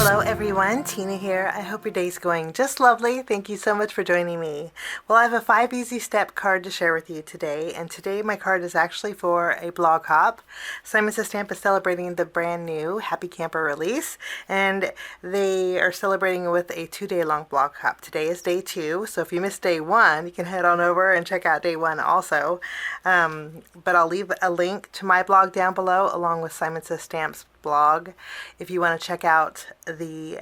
Hello everyone, Tina here. I hope your day's going just lovely. Thank you so much for joining me. Well, I have a 5 easy step card to share with you today, and today my card is actually for a blog hop. Simon Says Stamp is celebrating the brand new Happy Camper release, and they are celebrating with a 2-day long blog hop. Today is day 2, so if you missed day 1, you can head on over and check out day 1 also. But I'll leave a link to my blog down below along with Simon Says Stamp's blog if you want to check out the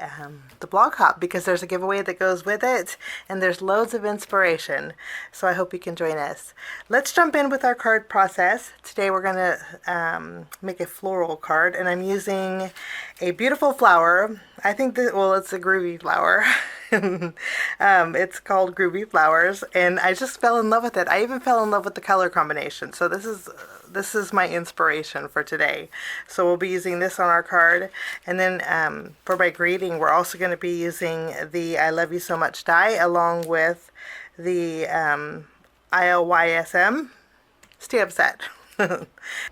blog hop, because there's a giveaway that goes with it and there's loads of inspiration, so I hope you can join us. Let's jump in with our card process. Today we're going to make a floral card, and I'm using a beautiful flower. I think that, well, it's a Groovy flower. It's called Groovy Flowers, and I just fell in love with it. I even fell in love with the color combination, so this is my inspiration for today. So we'll be using this on our card, and then for my greeting we're also going to be using the I Love You So Much die along with the ILYSM stamp set.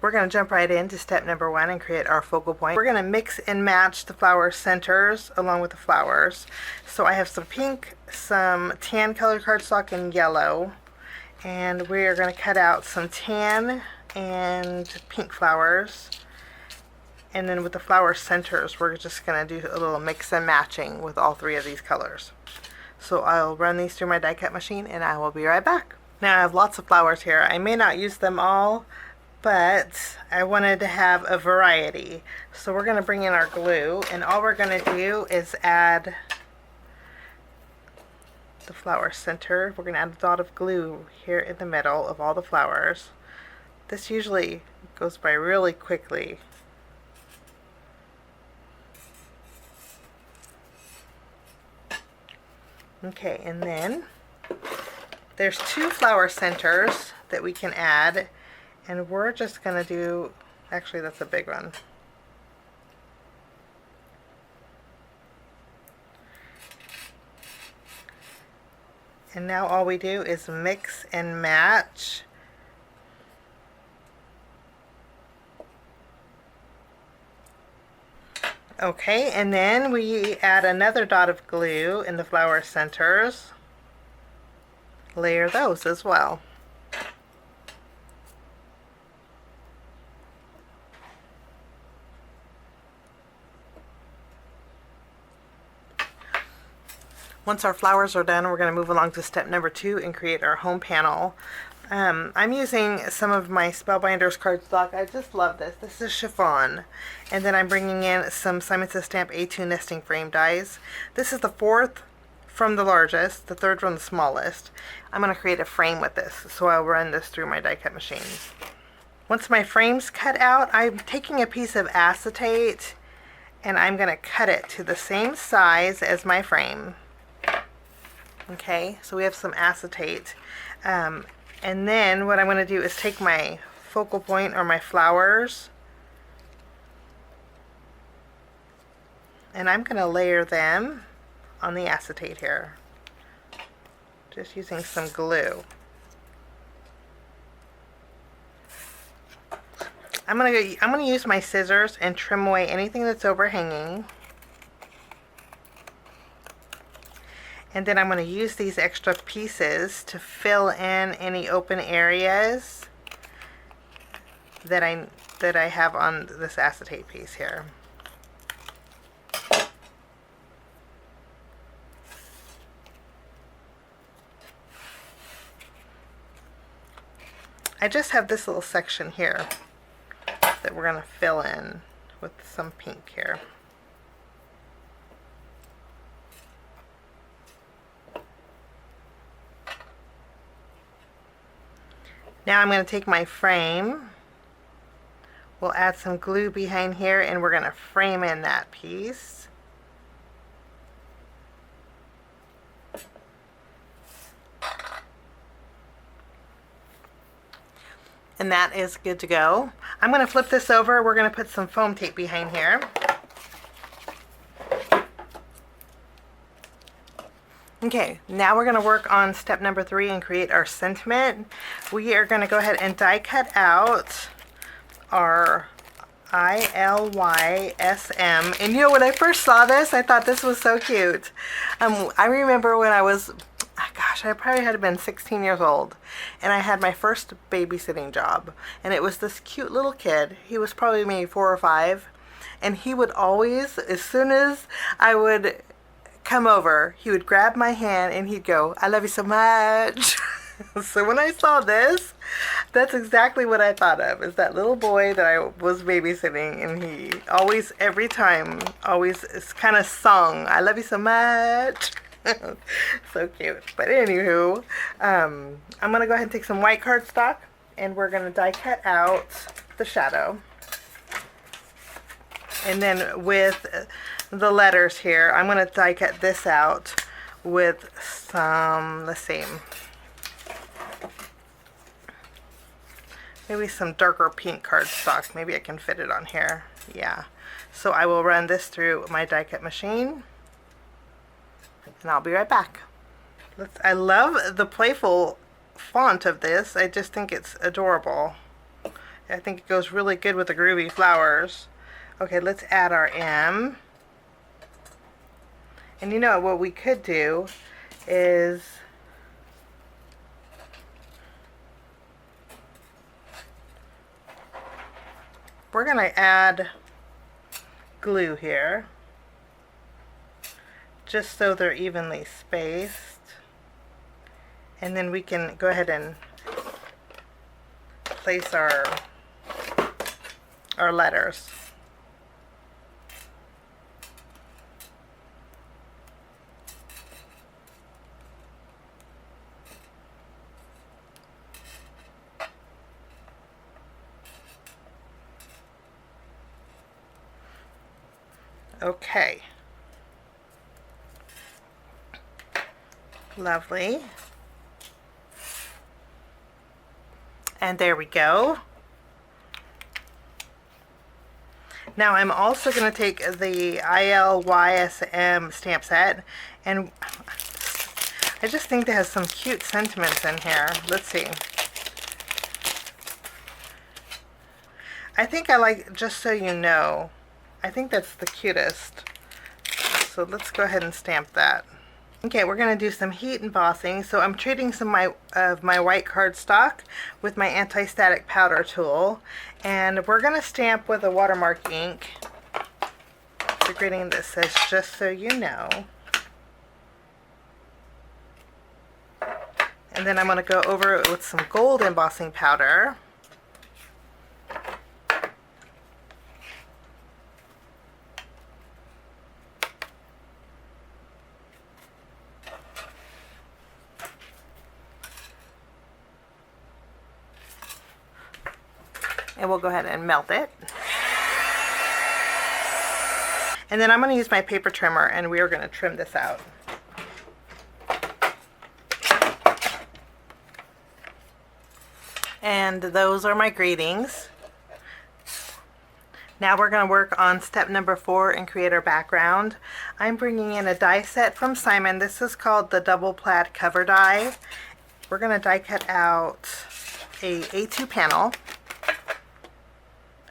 We're going to jump right into step number 1 and create our focal point. We're going to mix and match the flower centers along with the flowers. So I have some pink, some tan colored cardstock, and yellow, and we are going to cut out some tan and pink flowers, and then with the flower centers we're just going to do a little mix and matching with all 3 of these colors. So I'll run these through my die cut machine and I will be right back. Now I have lots of flowers here. I may not use them all, but I wanted to have a variety. So we're going to bring in our glue, and all we're going to do is add the flower center. We're going to add a dot of glue here in the middle of all the flowers. This usually goes by really quickly. Okay, and then there's 2 flower centers that we can add, and we're just going to do, actually that's a big one. And now all we do is mix and match. Okay, and then we add another dot of glue in the flower centers. Layer those as well. Once our flowers are done, we're going to move along to step number 2 and create our home panel. I'm using some of my Spellbinders cardstock. I just love this. This is chiffon. And then I'm bringing in some Simon Says Stamp A2 nesting frame dies. This is the 4th from the largest, the 3rd from the smallest. I'm going to create a frame with this, so I'll run this through my die cut machine. Once my frame's cut out, I'm taking a piece of acetate and I'm going to cut it to the same size as my frame. Okay, so we have some acetate. And then what I'm going to do is take my focal point or my flowers, and I'm going to layer them on the acetate here, just using some glue. I'm going to use my scissors and trim away anything that's overhanging. And then I'm going to use these extra pieces to fill in any open areas that I have on this acetate piece here. I just have this little section here that we're going to fill in with some pink here. Now I'm going to take my frame, we'll add some glue behind here, and we're going to frame in that piece. And that is good to go. I'm going to flip this over. We're going to put some foam tape behind here. Okay, now we're going to work on step number 3 and create our sentiment. We are going to go ahead and die cut out our ILYSM. And you know, when I first saw this, I thought this was so cute. I remember when I was, gosh, I probably had been 16 years old, and I had my first babysitting job. And it was this cute little kid. He was probably maybe 4 or 5. And he would always, as soon as I would come over, he would grab my hand and he'd go, "I love you so much." So when I saw this, that's exactly what I thought of, is that little boy that I was babysitting, and he always, every time, always kind of sung, "I love you so much." So cute. But anywho, I'm going to go ahead and take some white cardstock, and we're going to die cut out the shadow. And then with the letters here, I'm going to die cut this out with some, let's see, maybe some darker pink cardstock. Maybe I can fit it on here. Yeah. So I will run this through my die cut machine, and I'll be right back. I love the playful font of this. I just think it's adorable. I think it goes really good with the Groovy flowers. Okay, let's add our M. And you know what we could do is we're going to add glue here, just so they're evenly spaced. And then we can go ahead and place our letters. Okay. Lovely. And there we go. Now I'm also going to take the ILYSM stamp set, and I just think it has some cute sentiments in here. Let's see. I think I like "Just So You Know." I think that's the cutest. So let's go ahead and stamp that. Okay, we're going to do some heat embossing. So I'm treating some of my white cardstock with my anti-static powder tool. And we're going to stamp with a watermark ink the greeting that says "Just So You Know." And then I'm going to go over it with some gold embossing powder. And we'll go ahead and melt it. And then I'm going to use my paper trimmer, and we are going to trim this out. And those are my greetings. Now we're going to work on step number 4 and create our background. I'm bringing in a die set from Simon. This is called the Double Plaid Cover Die. We're going to die cut out a A2 panel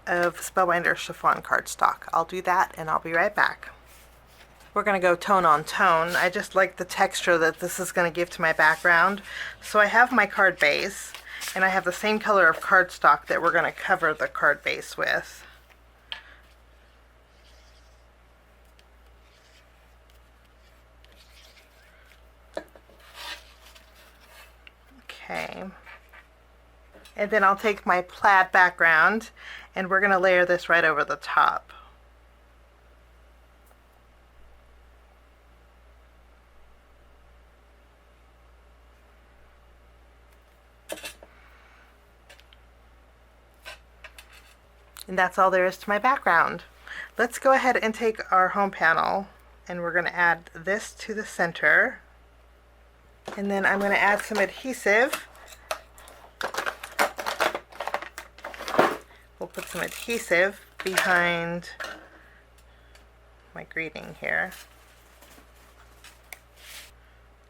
of Spellbinders chiffon cardstock. I'll do that, and I'll be right back. We're going to go tone on tone. I just like the texture that this is going to give to my background. So I have my card base, and I have the same color of cardstock that we're going to cover the card base with. Okay. And then I'll take my plaid background, and we're going to layer this right over the top. And that's all there is to my background. Let's go ahead and take our home panel, and we're going to add this to the center. And then I'm going to add some adhesive. We'll put some adhesive behind my greeting here.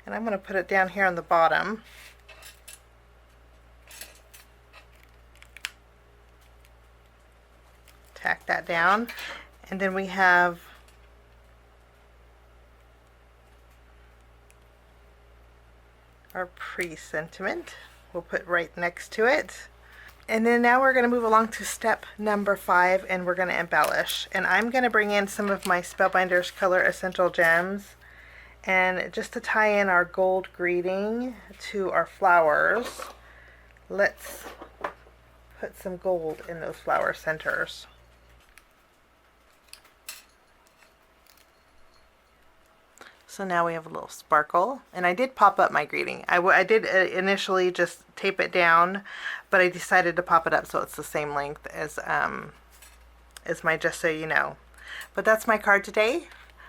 And I'm going to put it down here on the bottom. tack that down. And then we have our pre-sentiment. We'll put right next to it. And then now we're going to move along to step number 5, and we're going to embellish. And I'm going to bring in some of my Spellbinders Color Essential Gems, and just to tie in our gold greeting to our flowers, let's put some gold in those flower centers. So now we have a little sparkle, and I did pop up my greeting. I did initially just tape it down, but I decided to pop it up so it's the same length as my Just So You Know. But that's my card today.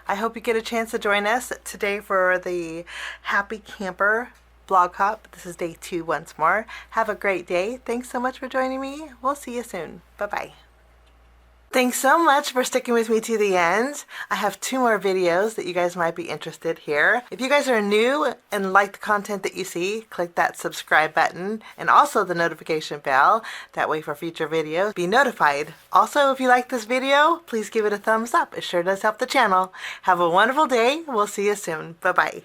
I hope you get a chance to join us today for the Happy Camper blog hop. This is day 2 once more. Have a great day. Thanks so much for joining me. We'll see you soon. Bye-bye. Thanks so much for sticking with me to the end. I have 2 more videos that you guys might be interested here. If you guys are new and like the content that you see, click that subscribe button and also the notification bell. That way for future videos, be notified. Also, if you like this video, please give it a thumbs up. It sure does help the channel. Have a wonderful day. We'll see you soon. Bye-bye.